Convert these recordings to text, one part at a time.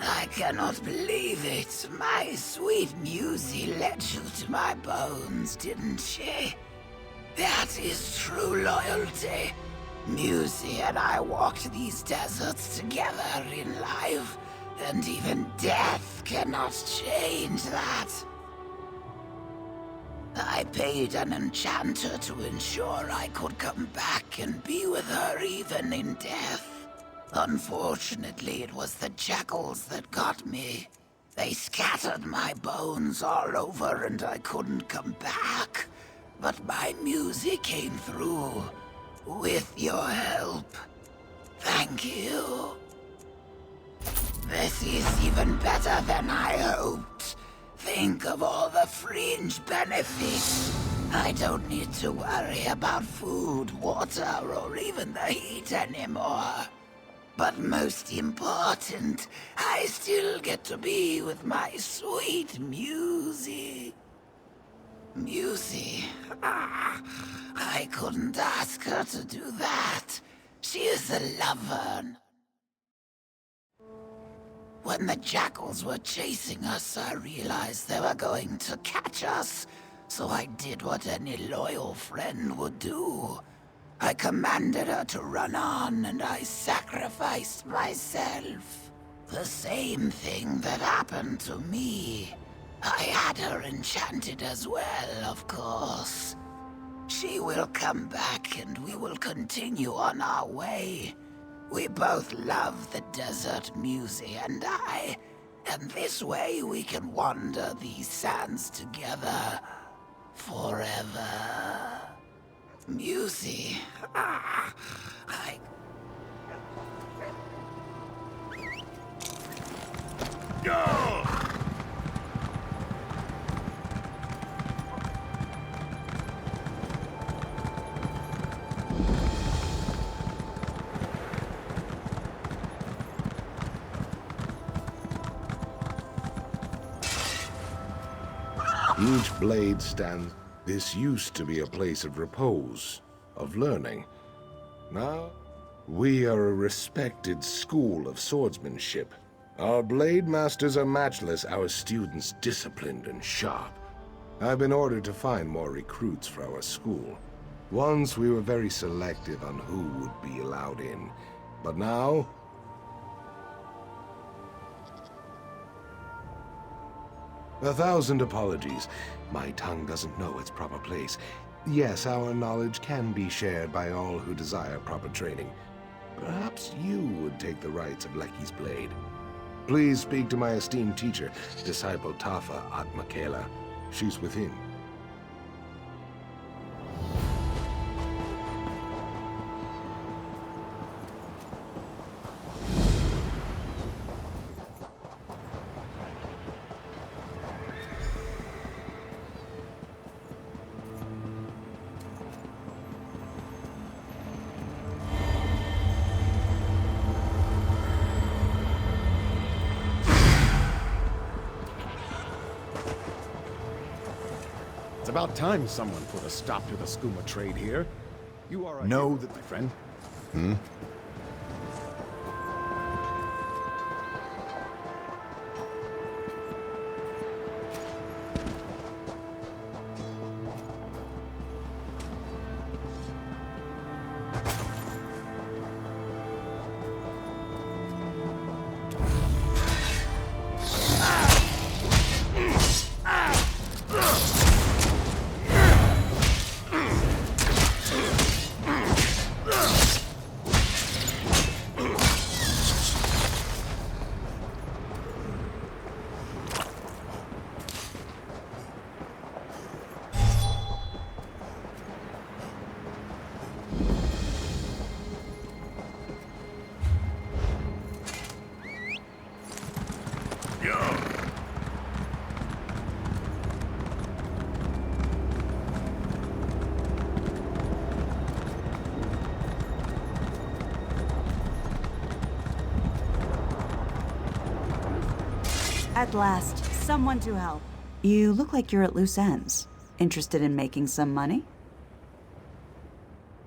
I cannot believe it. My sweet Musy led you to my bones, didn't she? That is true loyalty. Musy and I walked these deserts together in life, and even death cannot change that. I paid an enchanter to ensure I could come back and be with her even in death. Unfortunately, it was the jackals that got me. They scattered my bones all over and I couldn't come back. But my music came through, with your help. Thank you. This is even better than I hoped. Think of all the fringe benefits. I don't need to worry about food, water, or even the heat anymore. But most important, I still get to be with my sweet Musy. Musy? I couldn't ask her to do that. She is a lover. When the jackals were chasing us, I realized they were going to catch us. So I did what any loyal friend would do. I commanded her to run on, and I sacrificed myself. The same thing that happened to me. I had her enchanted as well, of course. She will come back, and we will continue on our way. We both love the desert, Musy and I, and this way we can wander these sands together forever. Musy, I... Go! Each blade stands. This used to be a place of repose, of learning. Now, we are a respected school of swordsmanship. Our blade masters are matchless, our students disciplined and sharp. I've been ordered to find more recruits for our school. Once we were very selective on who would be allowed in, but now... 1,000 apologies. My tongue doesn't know its proper place. Yes, our knowledge can be shared by all who desire proper training. Perhaps you would take the rights of Lecky's blade. Please speak to my esteemed teacher, disciple Tafa at Michaela. She's within. about time someone put a stop to the skooma trade here. You are a Know hero, that my friend. At last, someone to help. You look like you're at loose ends. Interested in making some money?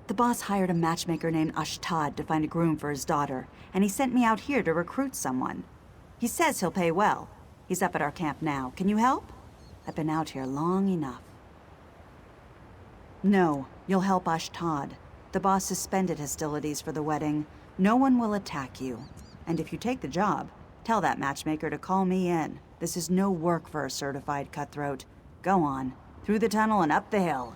The boss hired a matchmaker named Ashtad to find a groom for his daughter, and he sent me out here to recruit someone. He says he'll pay well. He's up at our camp now. Can you help? I've been out here long enough. No, you'll help Ashtad. The boss suspended hostilities for the wedding. No one will attack you. And if you take the job, tell that matchmaker to call me in. This is no work for a certified cutthroat. Go on, through the tunnel and up the hill.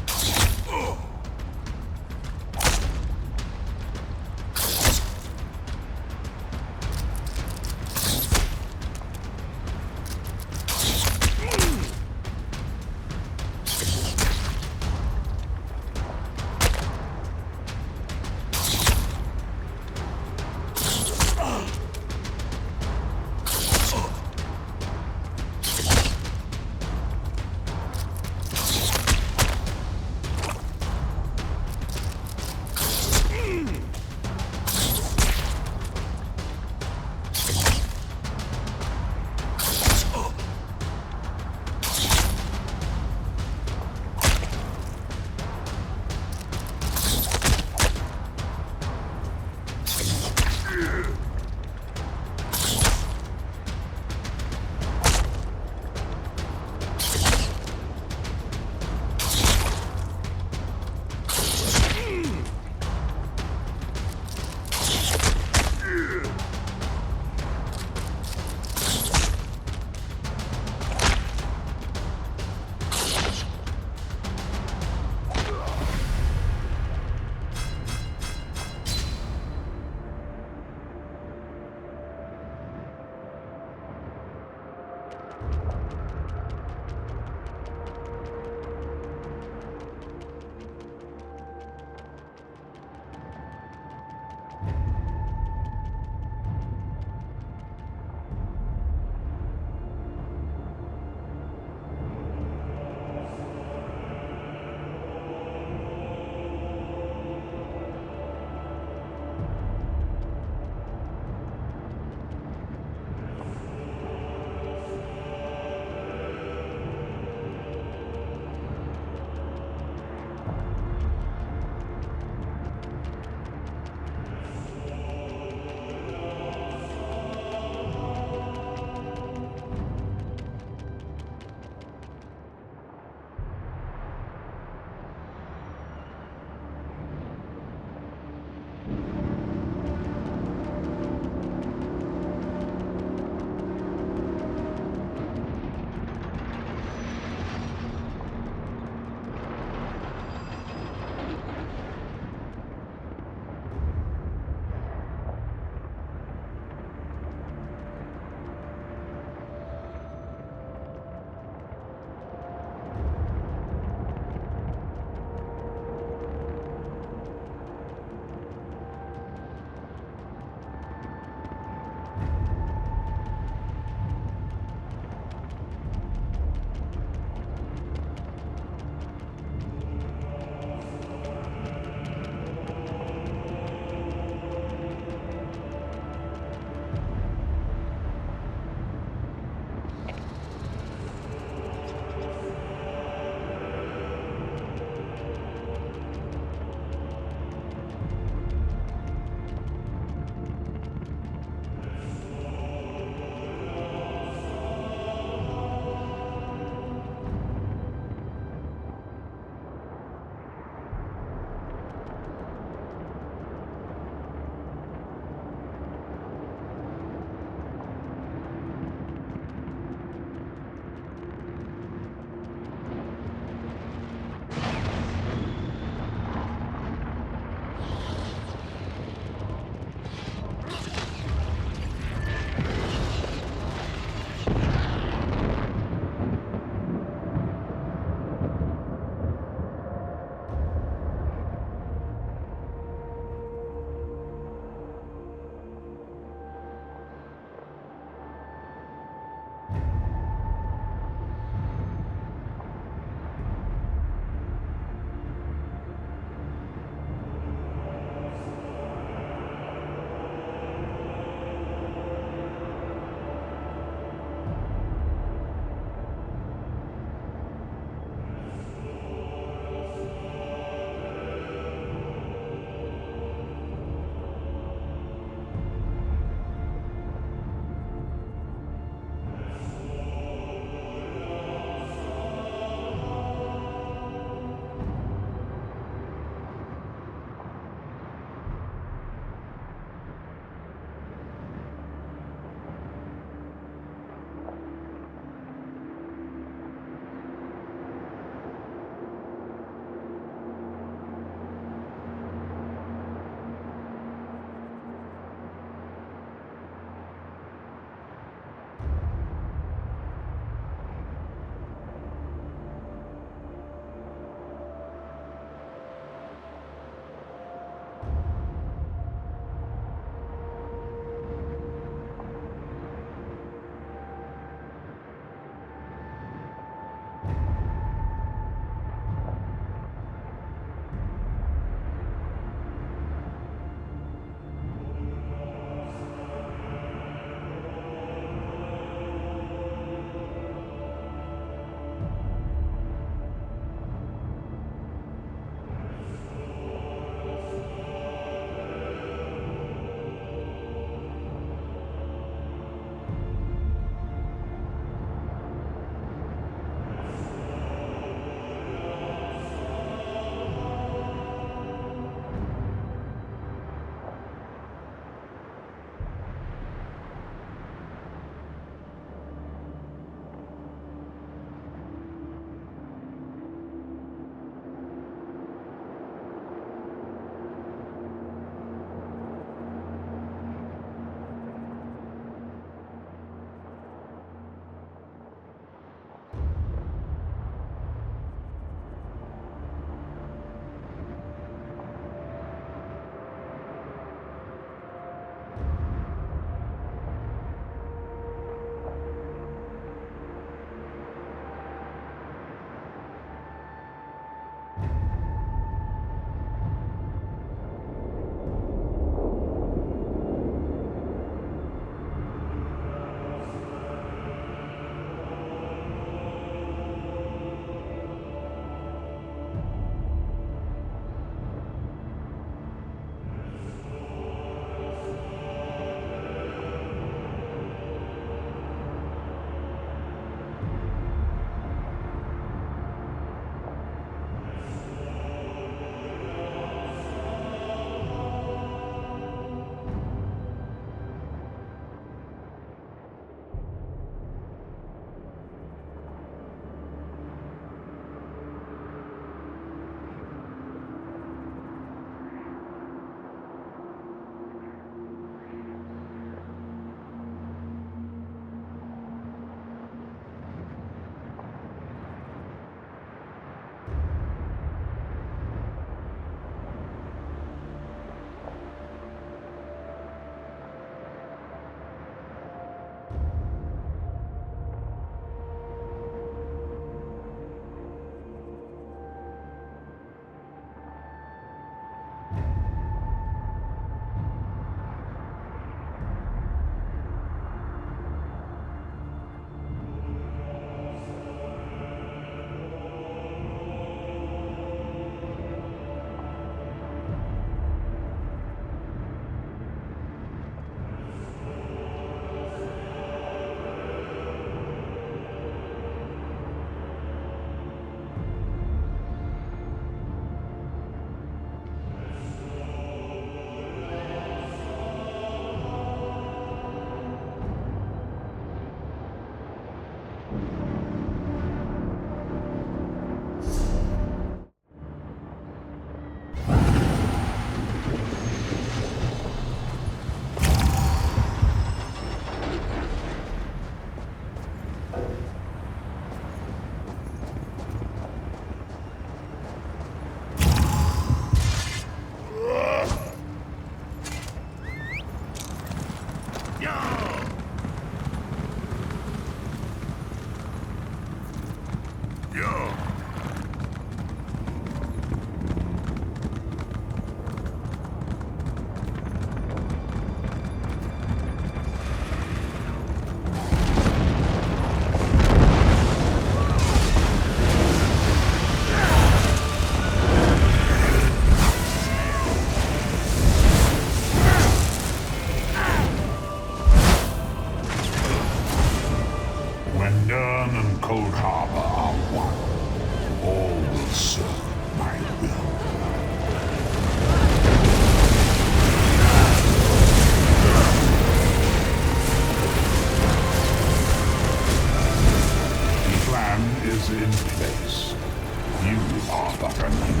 from you.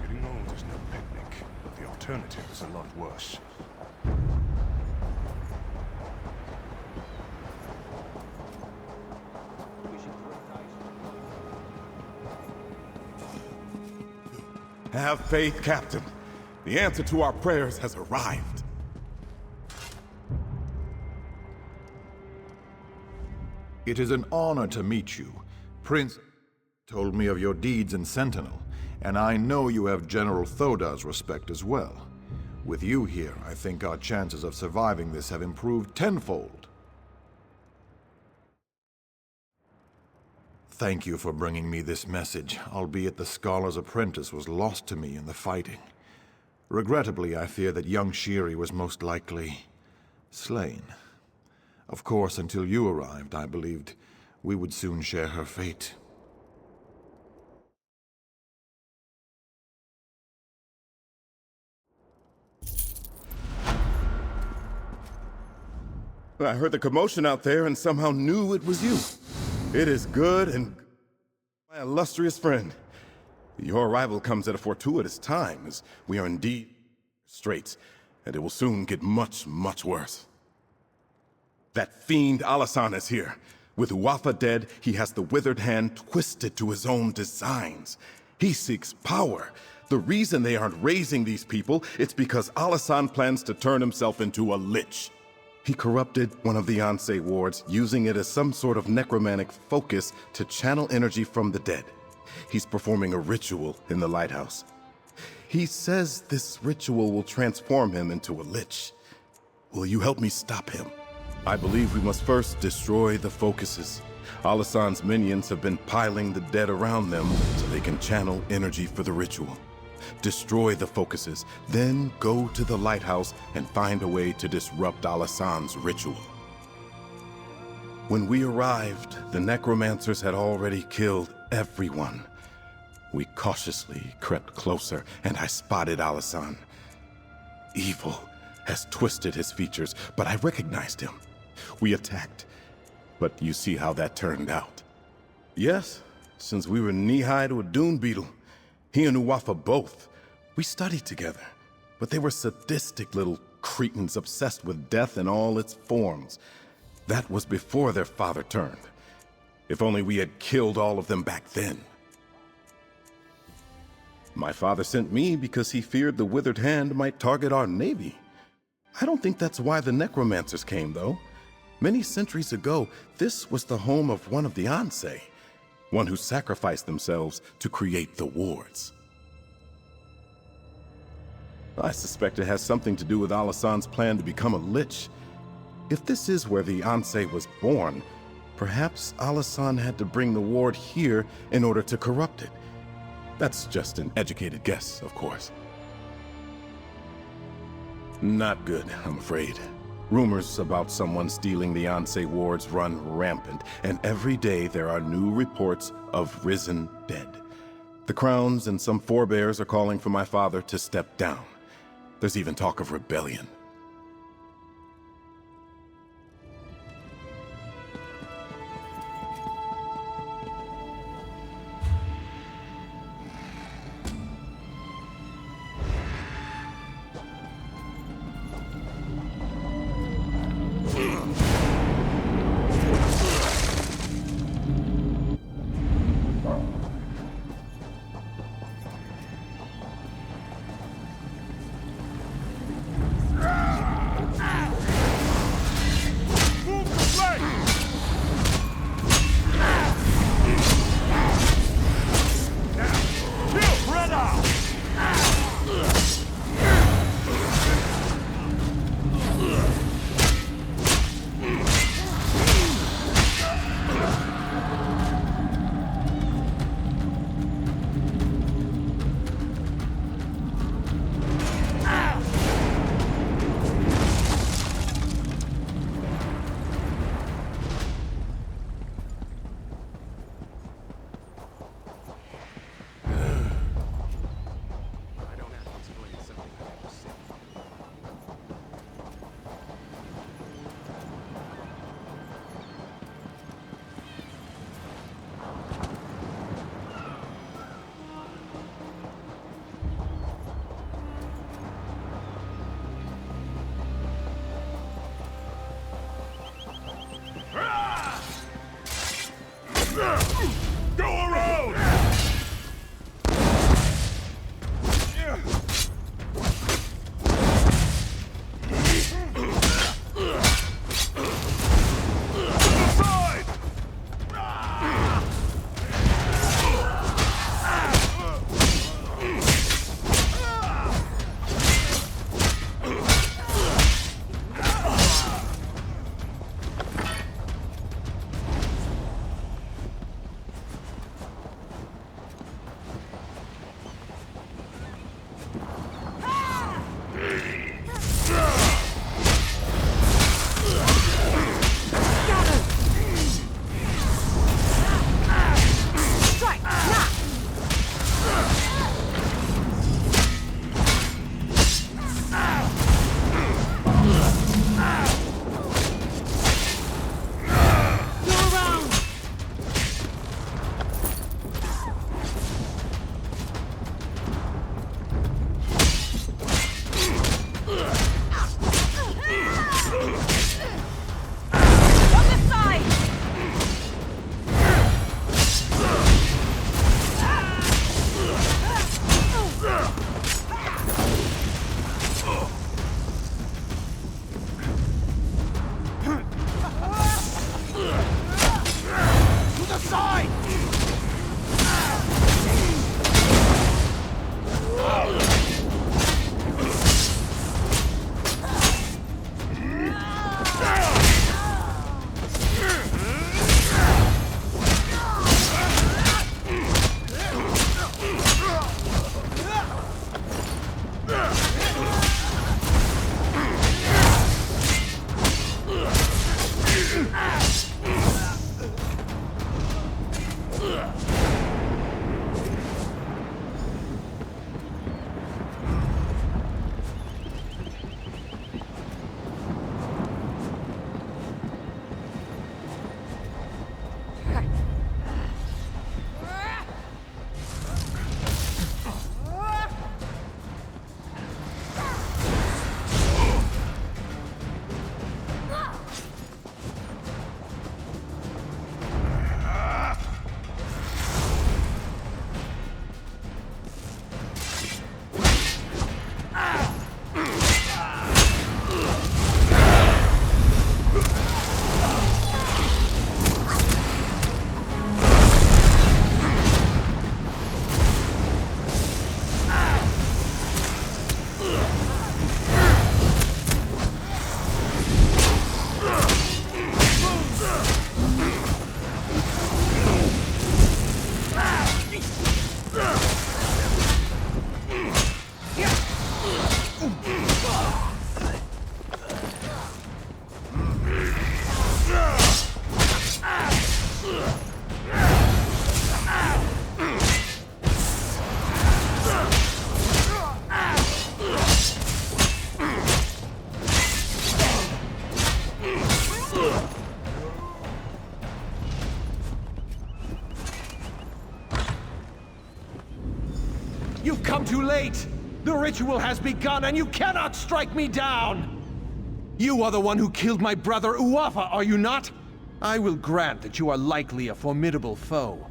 Getting old is no picnic, but the alternative is a lot worse. Have faith, Captain. The answer to our prayers has arrived. It is an honor to meet you. Prince told me of your deeds in Sentinel, and I know you have General Thoda's respect as well. With you here, I think our chances of surviving this have improved tenfold. Thank you for bringing me this message, albeit the Scholar's apprentice was lost to me in the fighting. Regrettably, I fear that young Shiri was most likely slain. Of course, until you arrived, I believed we would soon share her fate. I heard the commotion out there and somehow knew it was you. It is good and my illustrious friend. Your arrival comes at a fortuitous time, as we are indeed straits, and it will soon get much, much worse. That fiend Alasan is here. With Uwafa dead, he has the withered hand twisted to his own designs. He seeks power. The reason they aren't raising these people, it's because Alasan plans to turn himself into a lich. He corrupted one of the Ansei wards, using it as some sort of necromantic focus to channel energy from the dead. He's performing a ritual in the lighthouse. He says this ritual will transform him into a lich. Will you help me stop him? I believe we must first destroy the focuses. Alasan's minions have been piling the dead around them so they can channel energy for the ritual. Destroy the focuses, then go to the lighthouse and find a way to disrupt Alasan's ritual. When we arrived, the necromancers had already killed everyone. We cautiously crept closer, and I spotted Alasan. Evil has twisted his features, but I recognized him. We attacked, but you see how that turned out. Yes, since we were knee-high to a dune beetle. He and Uwafa both. We studied together, but they were sadistic little cretins obsessed with death in all its forms. That was before their father turned. If only we had killed all of them back then. My father sent me because he feared the withered hand might target our navy. I don't think that's why the necromancers came, though. Many centuries ago, this was the home of one of the Ansei, one who sacrificed themselves to create the wards. I suspect it has something to do with Alasan's plan to become a lich. If this is where the Ansei was born, perhaps Alasan had to bring the ward here in order to corrupt it. That's just an educated guess, of course. Not good, I'm afraid. Rumors about someone stealing the Ansei wards run rampant, and every day there are new reports of risen dead. The crowns and some forebears are calling for my father to step down. There's even talk of rebellion. late! The ritual has begun, and you cannot strike me down! You are the one who killed my brother Uafa, are you not? I will grant that you are likely a formidable foe.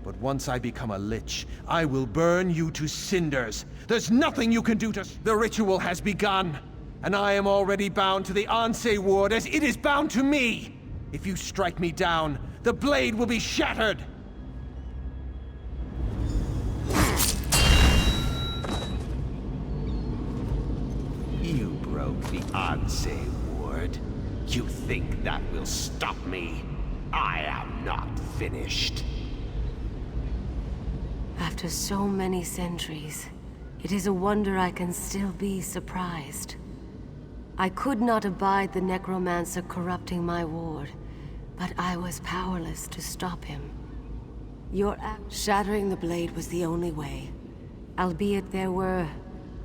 But once I become a lich, I will burn you to cinders. There's nothing you can do to... The ritual has begun, and I am already bound to the Anse ward as it is bound to me! If you strike me down, the blade will be shattered! You broke the Anse ward. You think that will stop me? I am not finished. After so many centuries, it is a wonder I can still be surprised. I could not abide the necromancer corrupting my ward, but I was powerless to stop him. Your act shattering the blade was the only way, albeit there were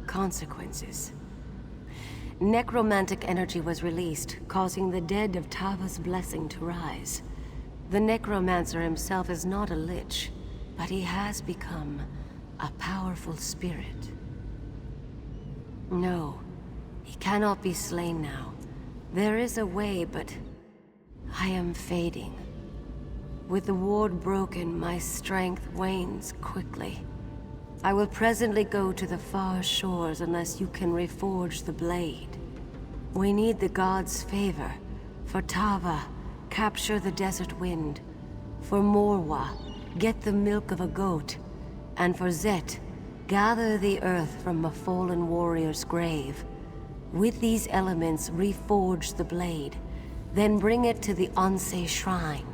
consequences. Necromantic energy was released, causing the dead of Tava's blessing to rise. The necromancer himself is not a lich, but he has become a powerful spirit. No, he cannot be slain now. There is a way, but I am fading. With the ward broken, my strength wanes quickly. I will presently go to the far shores unless you can reforge the blade. We need the gods' favor. For Tava, capture the desert wind. For Morwa, get the milk of a goat. And for Zet, gather the earth from a fallen warrior's grave. With these elements, reforge the blade. Then bring it to the Anse shrine.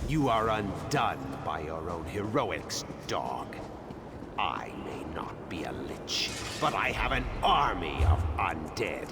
You are undone by your own heroics, dog. I may not be a lich, but I have an army of undead.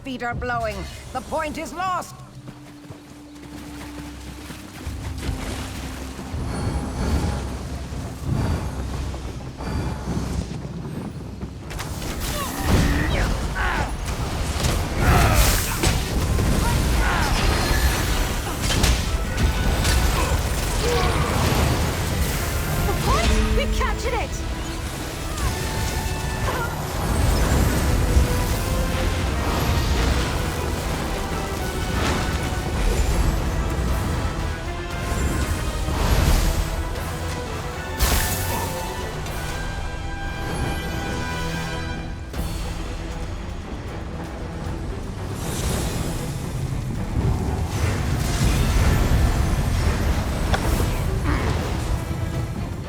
feet are blowing. The point is lost. We've captured it!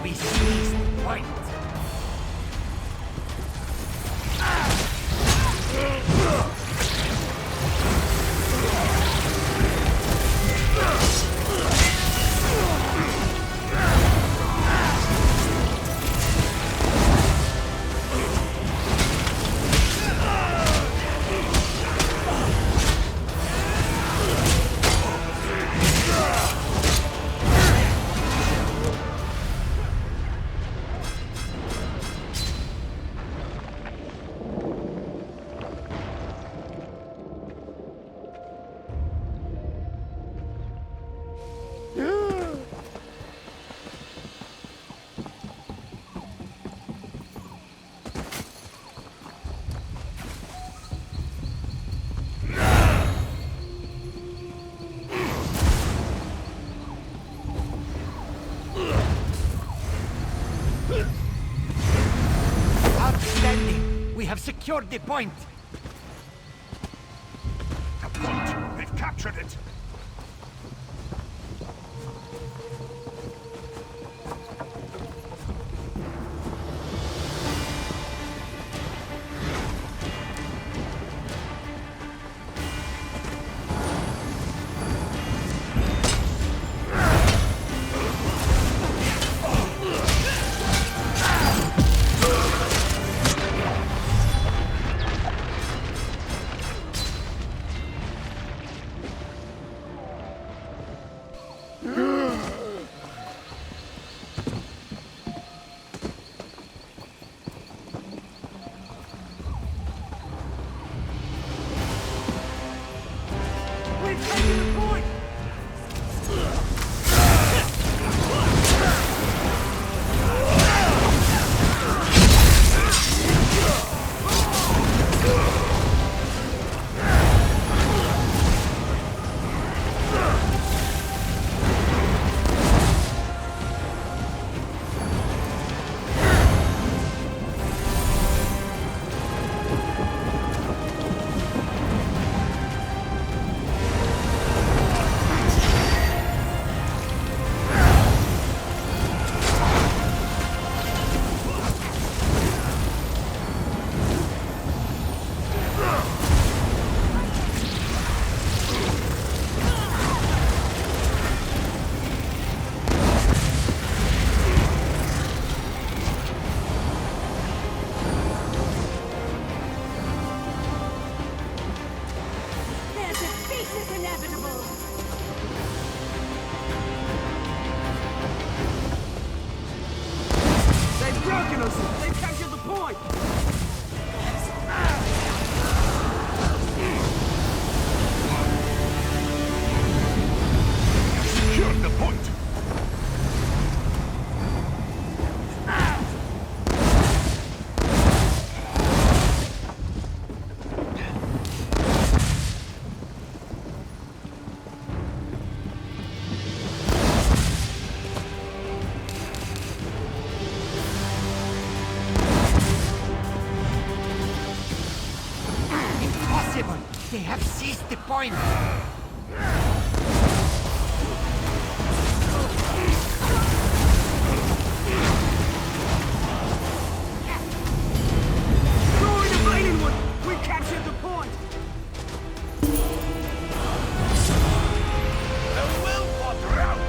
We seized the point. Outstanding! We have secured the point. The point! They've captured it! They have seized the point! We captured the point! The well-fought rout!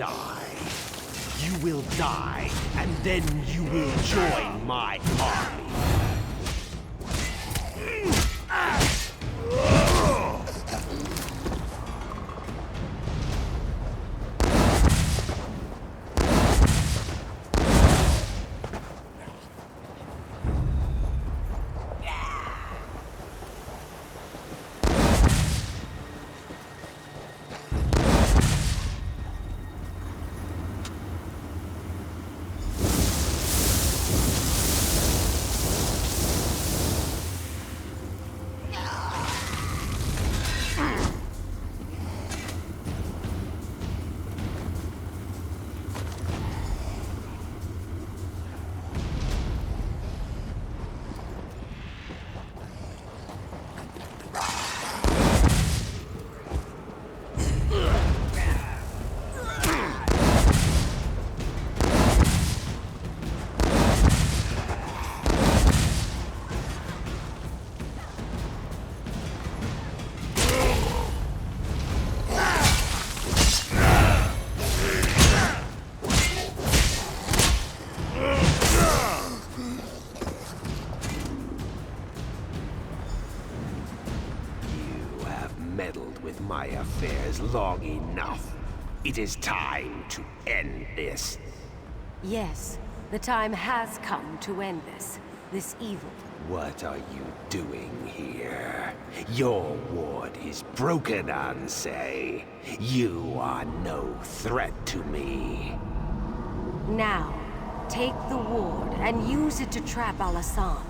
die. You will die, and then you will join my army. Meddled with my affairs long enough. It is time to end this. Yes, the time has come to end this evil. What are you doing here? Your ward is broken, Ansei. You are no threat to me. Now, take the ward and use it to trap Alasan.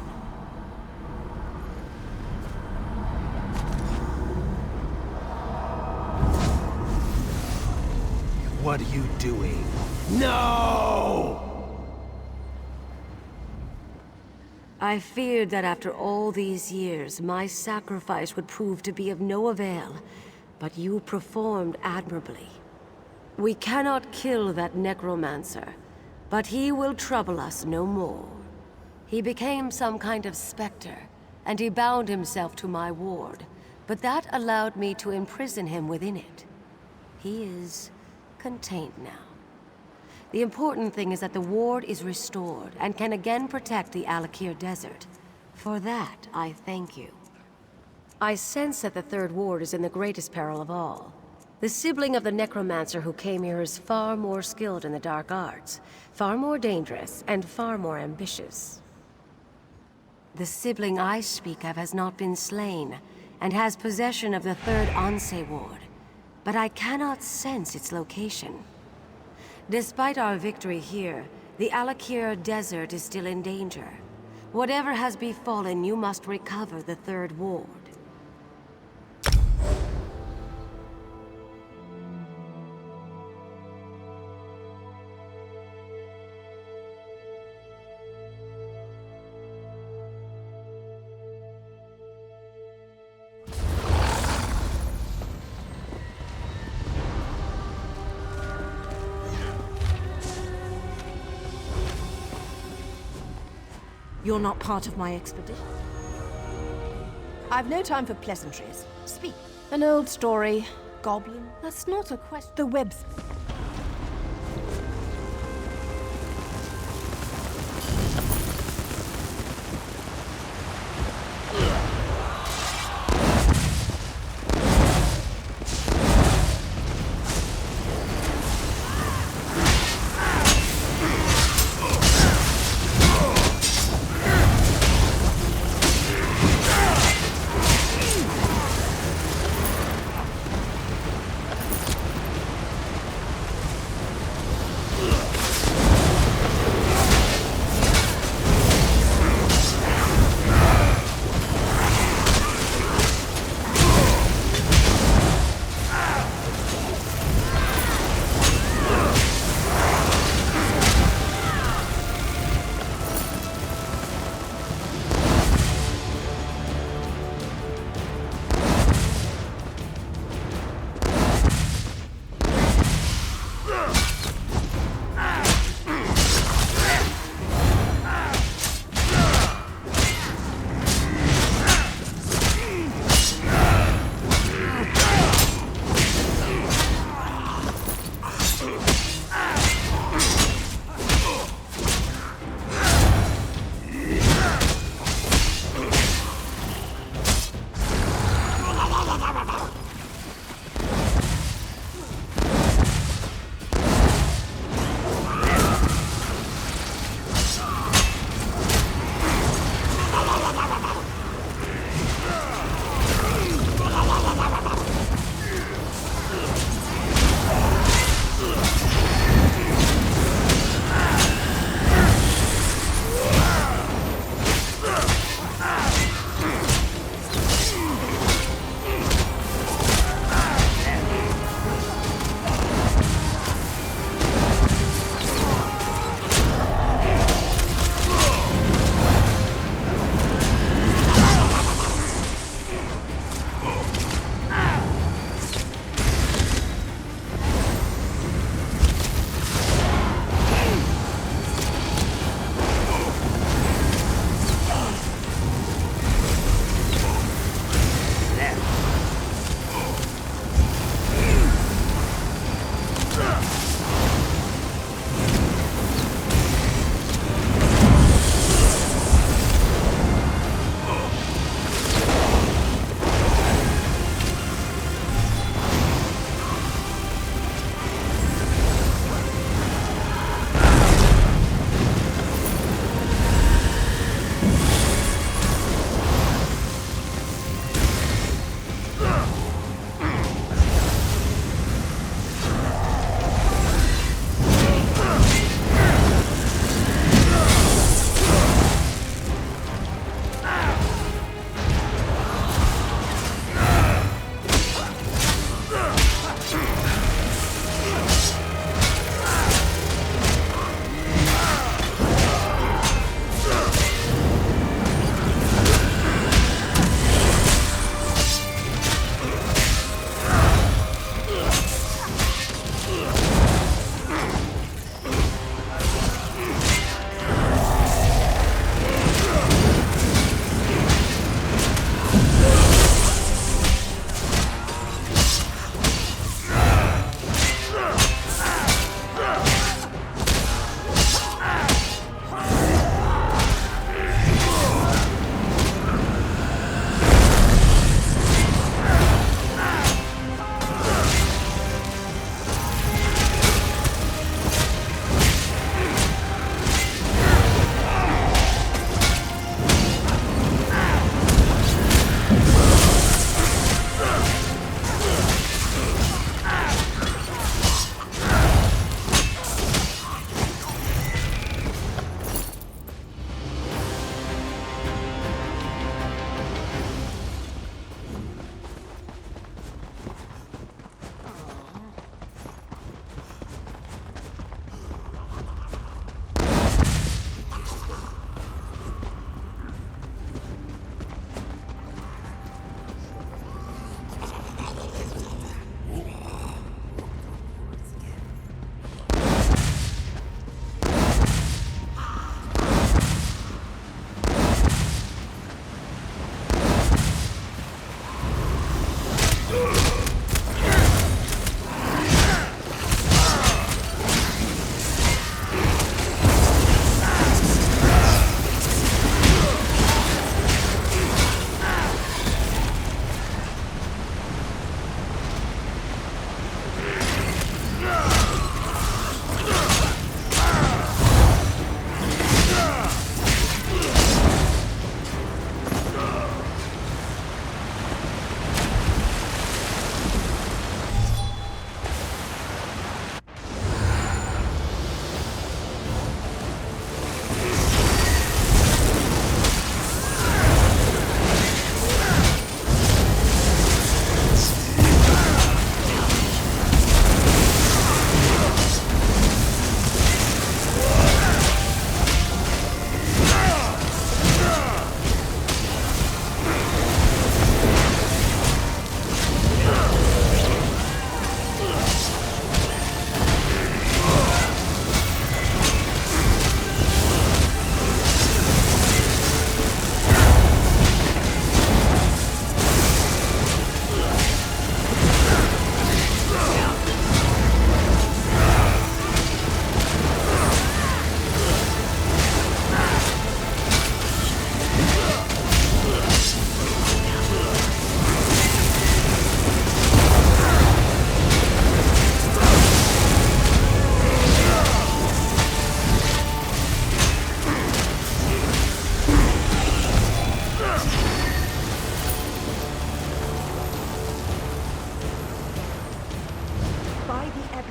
What are you doing? No! I feared that after all these years, my sacrifice would prove to be of no avail, but you performed admirably. We cannot kill that necromancer, but he will trouble us no more. He became some kind of specter, and he bound himself to my ward, but that allowed me to imprison him within it. He is contained now. The important thing is that the ward is restored and can again protect the Alakir Desert. For that, I thank you. I sense that the third ward is in the greatest peril of all. The sibling of the necromancer who came here is far more skilled in the dark arts, far more dangerous, and far more ambitious. The sibling I speak of has not been slain, and has possession of the third Ansei ward, but I cannot sense its location. Despite our victory here, the Alakir Desert is still in danger. Whatever has befallen, you must recover the third ward. You're not part of my expedition. I've no time for pleasantries. Speak. An old story. Goblin? That's not a question. The webs.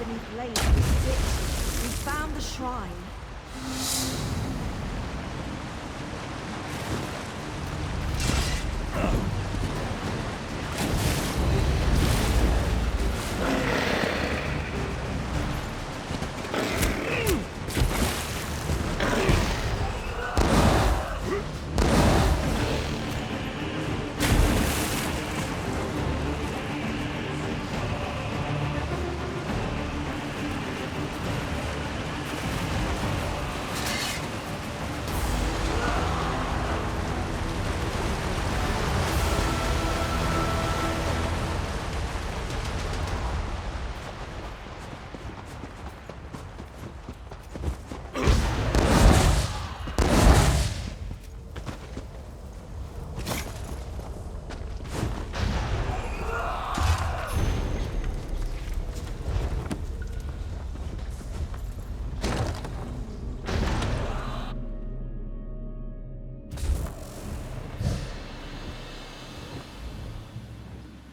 Destiny Blade was it. We found the shrine.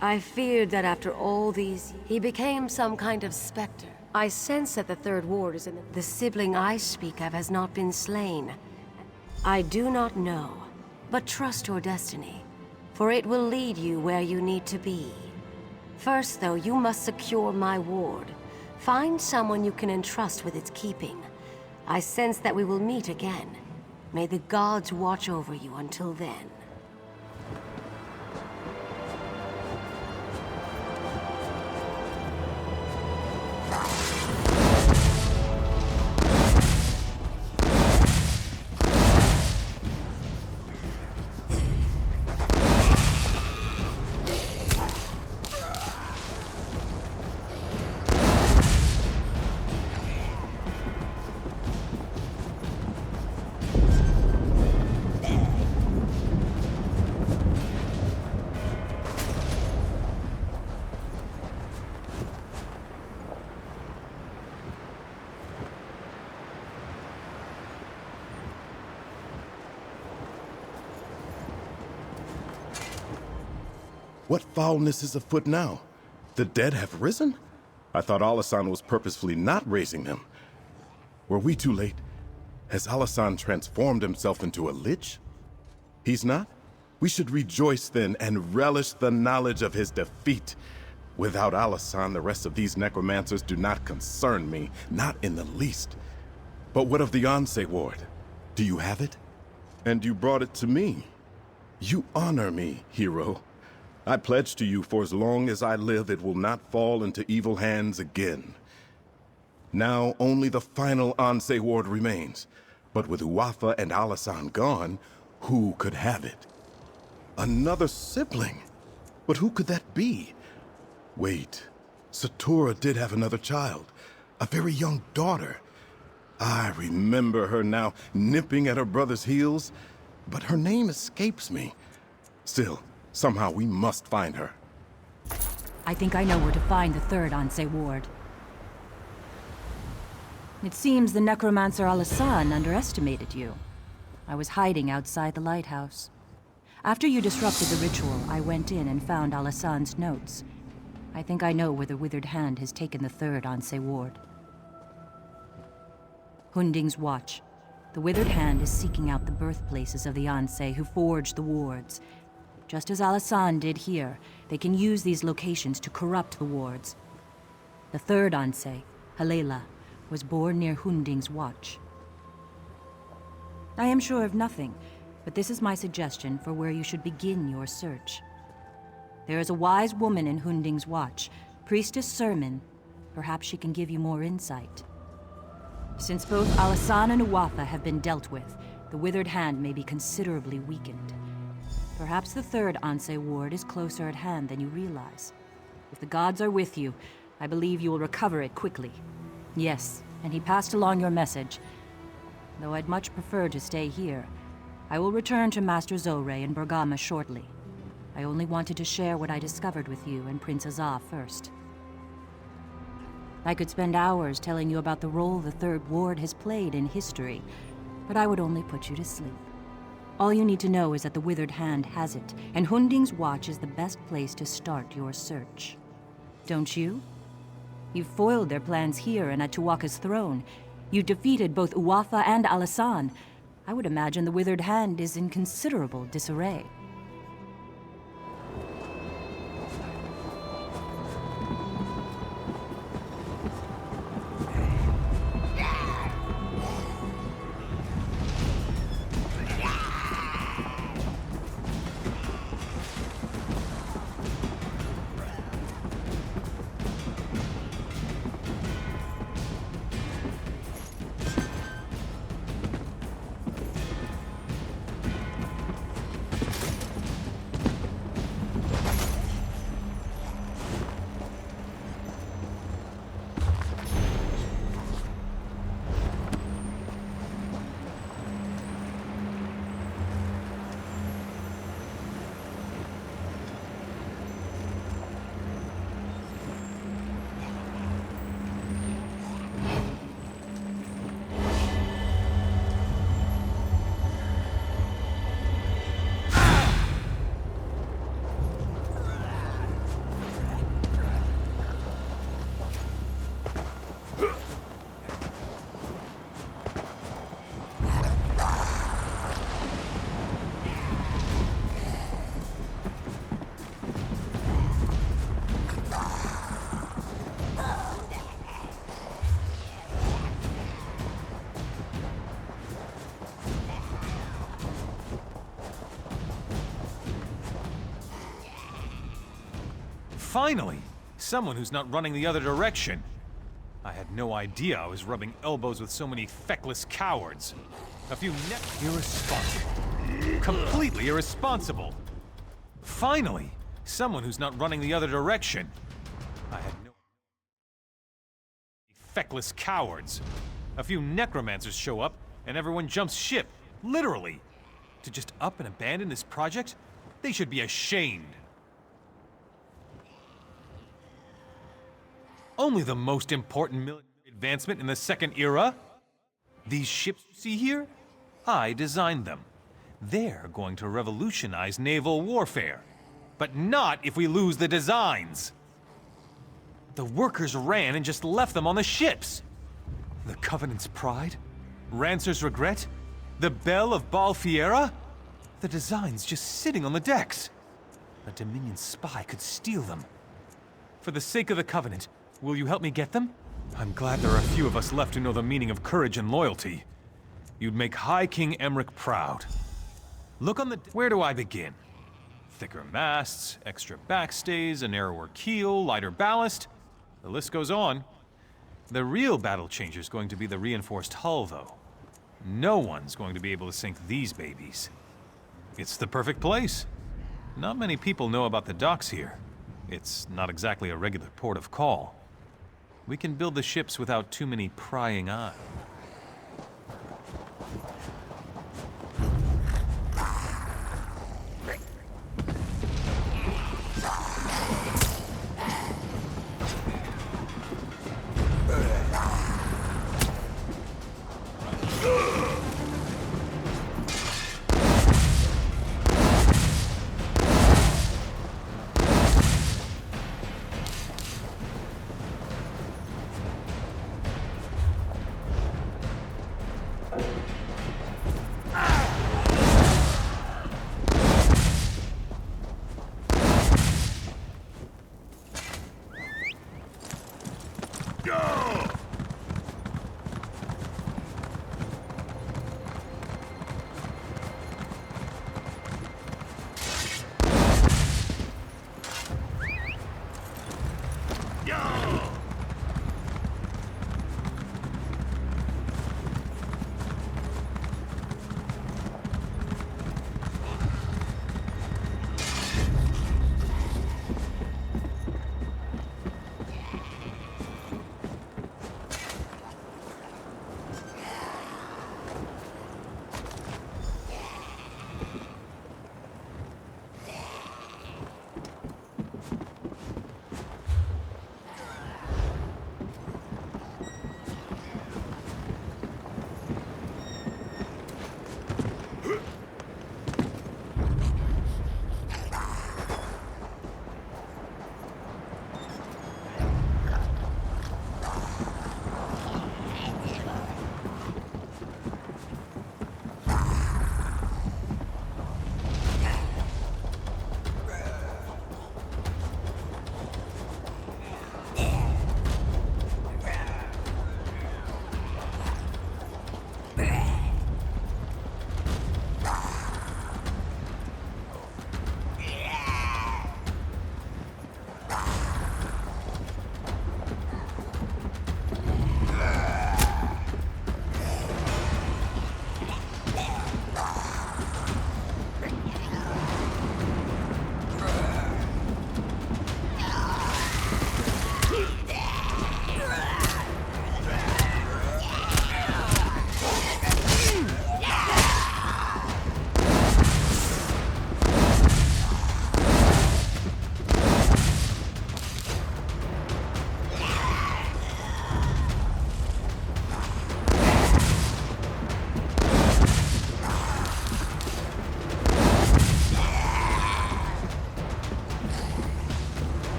I feared that after all these, he became some kind of specter. I sense that the Third Ward is in the sibling I speak of has not been slain. I do not know, but trust your destiny, for it will lead you where you need to be. First, though, you must secure my ward. Find someone you can entrust with its keeping. I sense that we will meet again. May the gods watch over you until then. What foulness is afoot now? The dead have risen? I thought Alasan was purposefully not raising them. Were we too late? Has Alasan transformed himself into a lich? He's not? We should rejoice then and relish the knowledge of his defeat. Without Alasan, the rest of these necromancers do not concern me, not in the least. But what of the Anse ward? Do you have it? And you brought it to me. You honor me, hero. I pledge to you, for as long as I live, it will not fall into evil hands again. Now, only the final Anse ward remains. But with Uafa and Alasan gone, who could have it? Another sibling? But who could that be? Wait, Satura did have another child, a very young daughter. I remember her now, nipping at her brother's heels, but her name escapes me. Still, somehow we must find her. I think I know where to find the third Anse ward. It seems the necromancer Alasan underestimated you. I was hiding outside the lighthouse. After you disrupted the ritual, I went in and found Alasan's notes. I think I know where the Withered Hand has taken the third Anse ward. Hunding's Watch. The Withered Hand is seeking out the birthplaces of the Anse who forged the wards. Just as Alasan did here, they can use these locations to corrupt the wards. The third Anse, Halela, was born near Hunding's Watch. I am sure of nothing, but this is my suggestion for where you should begin your search. There is a wise woman in Hunding's Watch, Priestess Sermon. Perhaps she can give you more insight. Since both Alasan and Uafa have been dealt with, the Withered Hand may be considerably weakened. Perhaps the third Anse ward is closer at hand than you realize. If the gods are with you, I believe you will recover it quickly. Yes, and he passed along your message. Though I'd much prefer to stay here, I will return to Master Zorre in Bergama shortly. I only wanted to share what I discovered with you and Prince Azah first. I could spend hours telling you about the role the Third Ward has played in history, but I would only put you to sleep. All you need to know is that the Withered Hand has it, and Hunding's Watch is the best place to start your search. Don't you? You've foiled their plans here and at Tuwaka's throne. You defeated both Uwafa and Alasan. I would imagine the Withered Hand is in considerable disarray. Finally! Someone who's not running the other direction. I had no idea I was rubbing elbows with so many feckless cowards. A few irresponsible. Completely irresponsible. Finally! Someone who's not running the other direction. I had no... Feckless cowards. A few necromancers show up, and everyone jumps ship. Literally. To just up and abandon this project? They should be ashamed. Only the most important military advancement in the Second Era? These ships you see here? I designed them. They're going to revolutionize naval warfare. But not if we lose the designs. The workers ran and just left them on the ships. The Covenant's pride? Rancer's regret? The Bell of Balfiera? The designs just sitting on the decks. A Dominion spy could steal them. For the sake of the Covenant, will you help me get them? I'm glad there are a few of us left who know the meaning of courage and loyalty. You'd make High King Emmerich proud. Look on the... Where do I begin? Thicker masts, extra backstays, a narrower keel, lighter ballast. The list goes on. The real battle changer's going to be the reinforced hull, though. No one's going to be able to sink these babies. It's the perfect place. Not many people know about the docks here. It's not exactly a regular port of call. We can build the ships without too many prying eyes.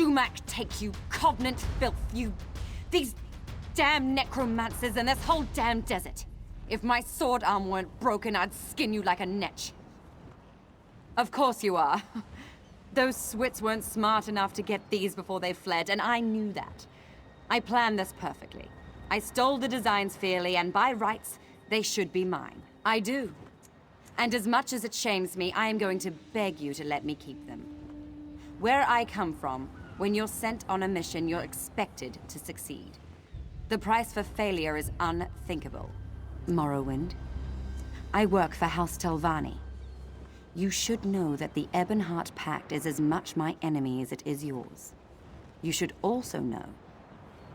Dumac take you, Covenant filth, you... These damn necromancers and this whole damn desert. If my sword arm weren't broken, I'd skin you like a netch. Of course you are. Those Swits weren't smart enough to get these before they fled, and I knew that. I planned this perfectly. I stole the designs fairly, and by rights, they should be mine. I do. And as much as it shames me, I am going to beg you to let me keep them. Where I come from, when you're sent on a mission, you're expected to succeed. The price for failure is unthinkable. Morrowind. I work for House Telvanni. You should know that the Ebonheart Pact is as much my enemy as it is yours. You should also know,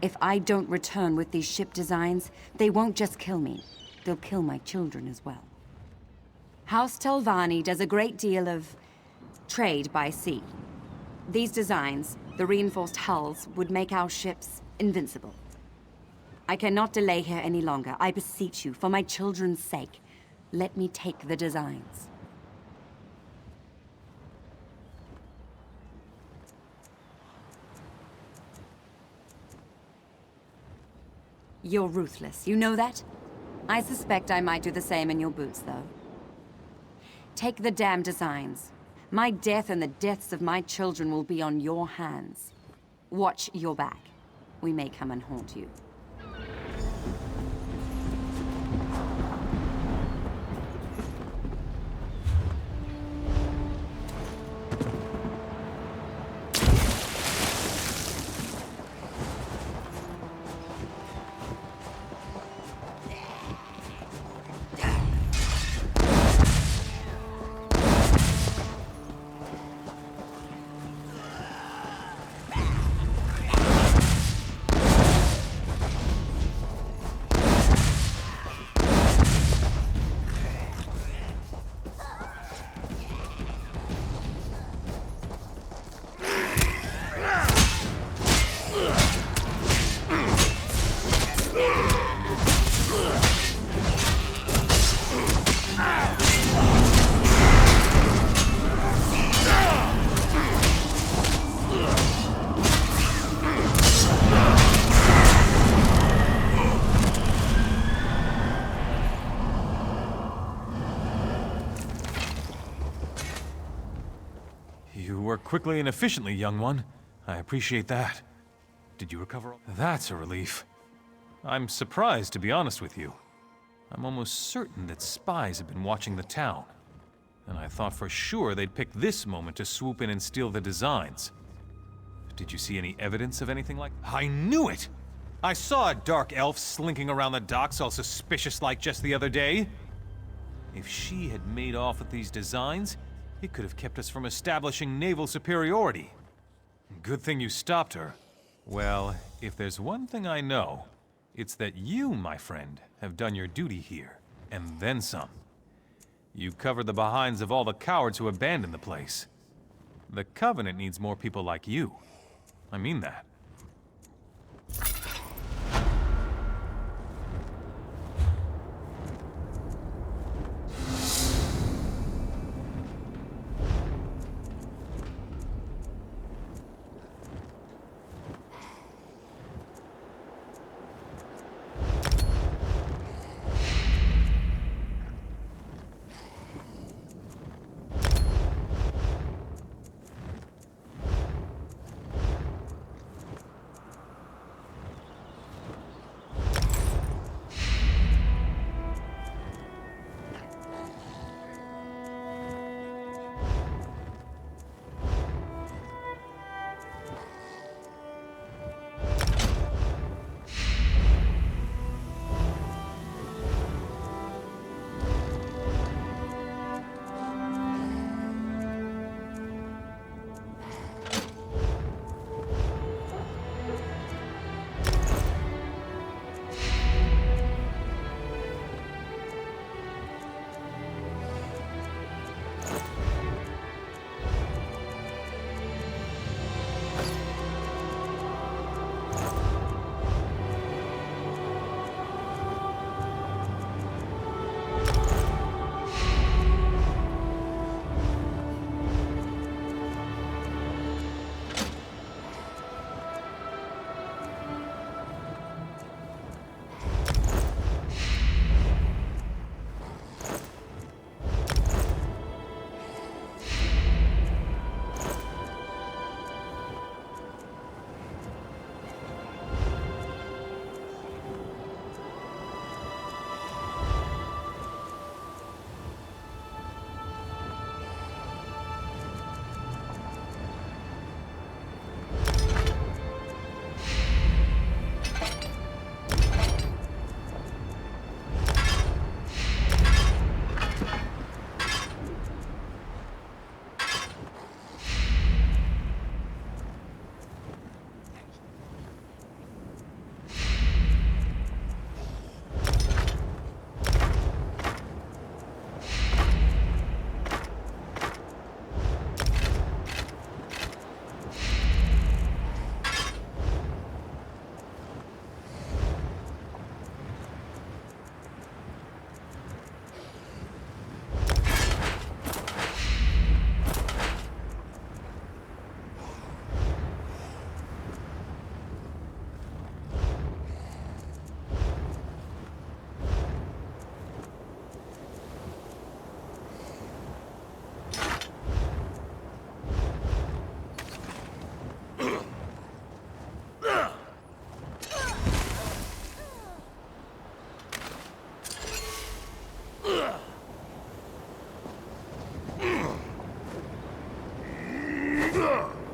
if I don't return with these ship designs, they won't just kill me, they'll kill my children as well. House Telvanni does a great deal of trade by sea. These designs, the reinforced hulls, would make our ships invincible. I cannot delay here any longer. I beseech you, for my children's sake, let me take the designs. You're ruthless, you know that? I suspect I might do the same in your boots, though. Take the damn designs. My death and the deaths of my children will be on your hands. Watch your back. We may come and haunt you. Quickly and efficiently, young one. I appreciate that. Did you recover all? That's a relief. I'm surprised, to be honest with you. I'm almost certain that spies have been watching the town. And I thought for sure they'd pick this moment to swoop in and steal the designs. Did you see any evidence of anything like... I knew it! I saw a dark elf slinking around the docks all suspicious-like just the other day. If she had made off with these designs, it could have kept us from establishing naval superiority. Good thing you stopped her. Well, if there's one thing I know, it's that you, my friend, have done your duty here, and then some. You covered the behinds of all the cowards who abandoned the place. The Covenant needs more people like you. I mean that. Ugh!